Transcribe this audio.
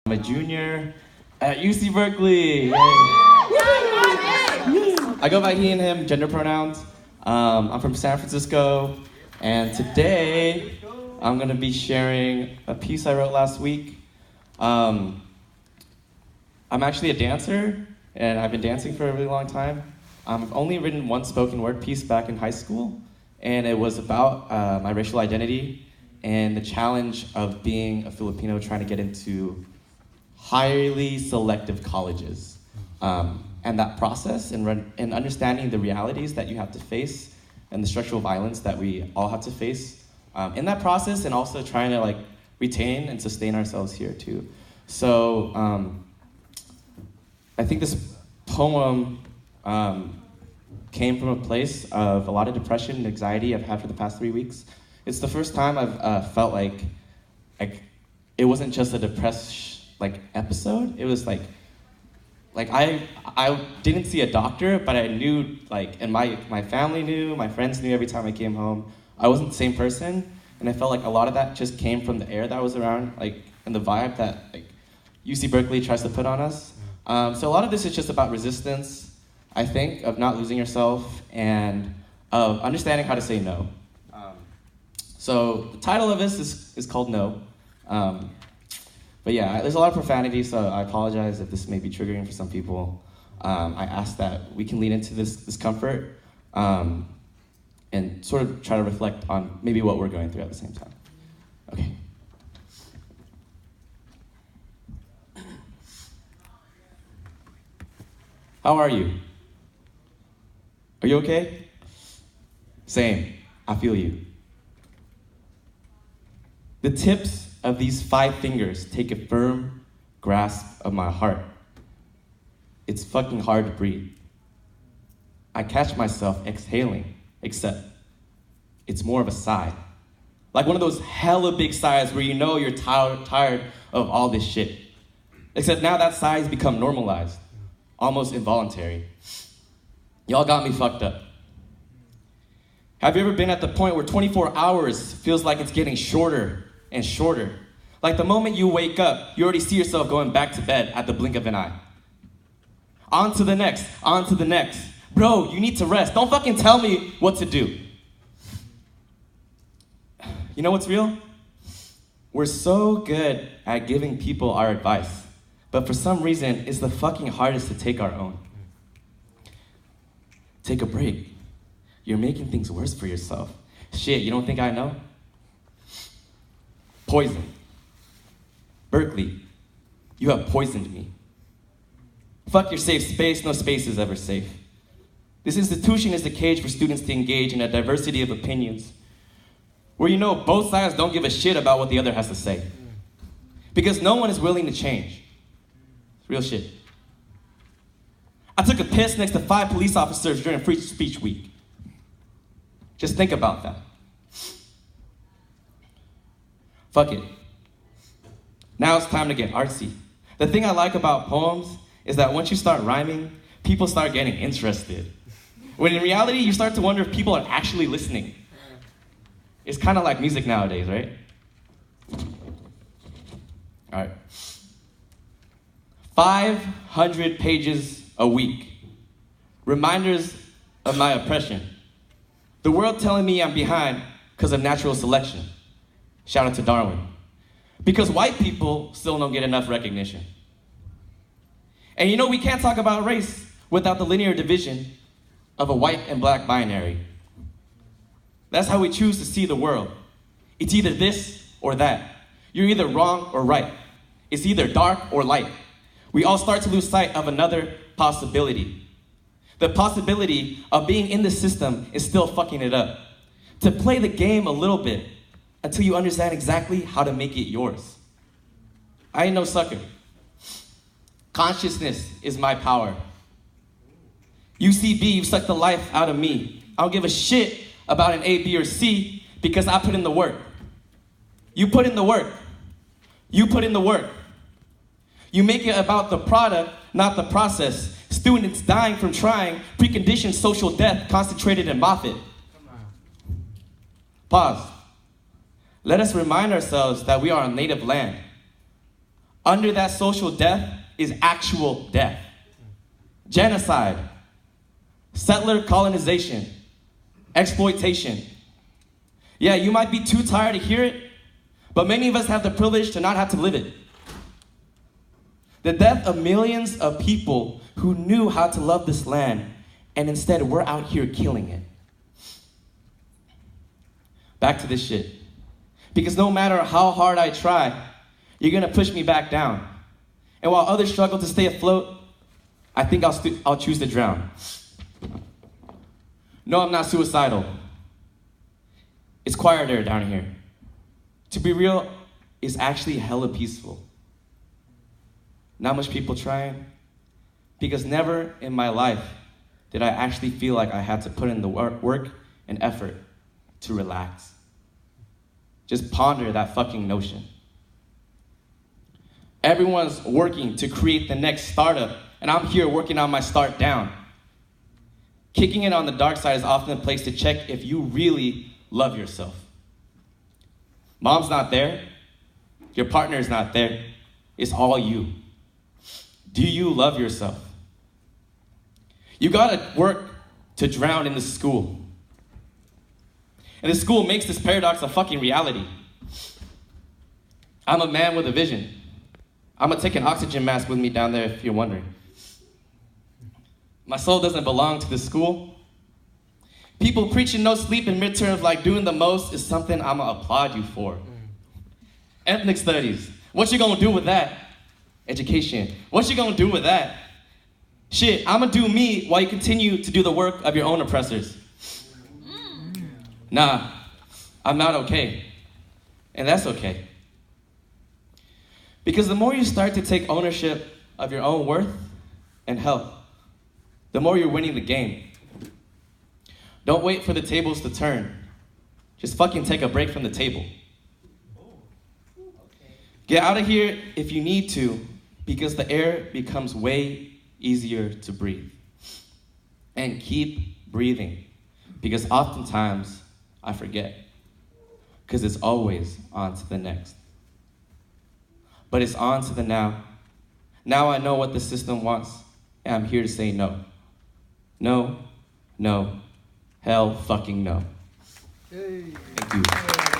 I'm a junior at UC Berkeley. I go by he and him, gender pronouns. I'm from San Francisco, and today I'm gonna be sharing a piece I wrote last week. I'm actually a dancer, and I've been dancing for a really long time. I've only written one spoken word piece back in high school, and it was about my racial identity and the challenge of being a Filipino trying to get into highly selective colleges. And that process and understanding the realities that you have to face and the structural violence that we all have to face in that process, and also trying to retain and sustain ourselves here too. So I think this poem came from a place of a lot of depression and anxiety I've had for the past 3 weeks. It's the first time I've felt like it wasn't just a depressed episode. It was I didn't see a doctor, but I knew, and my family knew, my friends knew every time I came home, I wasn't the same person, and I felt like a lot of that just came from the air that was around, and the vibe that UC Berkeley tries to put on us. So a lot of this is just about resistance, I think, of not losing yourself, and of understanding how to say no. So the title of this is called No. But yeah, there's a lot of profanity, so I apologize if this may be triggering for some people. I ask that we can lean into this discomfort and sort of try to reflect on maybe what we're going through at the same time. Okay. How are you? Are you okay? Same. I feel you. The tips of these 5 fingers take a firm grasp of my heart. It's fucking hard to breathe. I catch myself exhaling, except it's more of a sigh. Like one of those hella big sighs where you know you're tired of all this shit. Except now that sigh has become normalized, almost involuntary. Y'all got me fucked up. Have you ever been at the point where 24 hours feels like it's getting shorter and shorter? Like the moment you wake up, you already see yourself going back to bed at the blink of an eye. On to the next, on to the next. Bro, you need to rest. Don't fucking tell me what to do. You know what's real? We're so good at giving people our advice, but for some reason, it's the fucking hardest to take our own. Take a break. You're making things worse for yourself. Shit, you don't think I know? Poison. Berkeley, you have poisoned me. Fuck your safe space, no space is ever safe. This institution is a cage for students to engage in a diversity of opinions, where both sides don't give a shit about what the other has to say. Because no one is willing to change. It's real shit. I took a piss next to 5 police officers during Free Speech Week. Just think about that. Fuck it. Now it's time to get artsy. The thing I like about poems is that once you start rhyming, people start getting interested. When in reality, you start to wonder if people are actually listening. It's kind of like music nowadays, right? All right. 500 pages a week. Reminders of my oppression. The world telling me I'm behind because of natural selection. Shout out to Darwin. Because white people still don't get enough recognition. And we can't talk about race without the linear division of a white and black binary. That's how we choose to see the world. It's either this or that. You're either wrong or right. It's either dark or light. We all start to lose sight of another possibility. The possibility of being in the system is still fucking it up. To play the game a little bit until you understand exactly how to make it yours. I ain't no sucker. Consciousness is my power. UCB, you've sucked the life out of me. I don't give a shit about an A, B, or C because I put in the work. You put in the work. You put in the work. You make it about the product, not the process. Students dying from trying, preconditioned social death concentrated in Moffitt. Pause. Let us remind ourselves that we are on native land. under that social death is actual death. Genocide, settler colonization, exploitation. Yeah, you might be too tired to hear it, but many of us have the privilege to not have to live it. The death of millions of people who knew how to love this land, and instead we're out here killing it. Back to this shit. Because no matter how hard I try, you're gonna push me back down. And while others struggle to stay afloat, I think I'll choose to drown. No, I'm not suicidal. It's quieter down here. To be real, it's actually hella peaceful. Not much people trying, because never in my life did I actually feel like I had to put in the work and effort to relax. Just ponder that fucking notion. Everyone's working to create the next startup, and I'm here working on my start down. Kicking it on the dark side is often a place to check if you really love yourself. Mom's not there. Your partner's not there. It's all you. Do you love yourself? You gotta work to drown in the school. And the school makes this paradox a fucking reality. I'm a man with a vision. I'm gonna take an oxygen mask with me down there if you're wondering. My soul doesn't belong to the school. People preaching no sleep in midterms like doing the most is something I'm gonna applaud you for. Ethnic studies, what you gonna do with that? Education, what you gonna do with that? Shit, I'm gonna do me while you continue to do the work of your own oppressors. Nah, I'm not okay. And that's okay. Because the more you start to take ownership of your own worth and health, the more you're winning the game. Don't wait for the tables to turn. Just fucking take a break from the table. Get out of here if you need to, because the air becomes way easier to breathe. And keep breathing, because oftentimes I forget, because it's always on to the next. But it's on to the now. Now I know what the system wants, and I'm here to say no. No, no, hell fucking no. Thank you.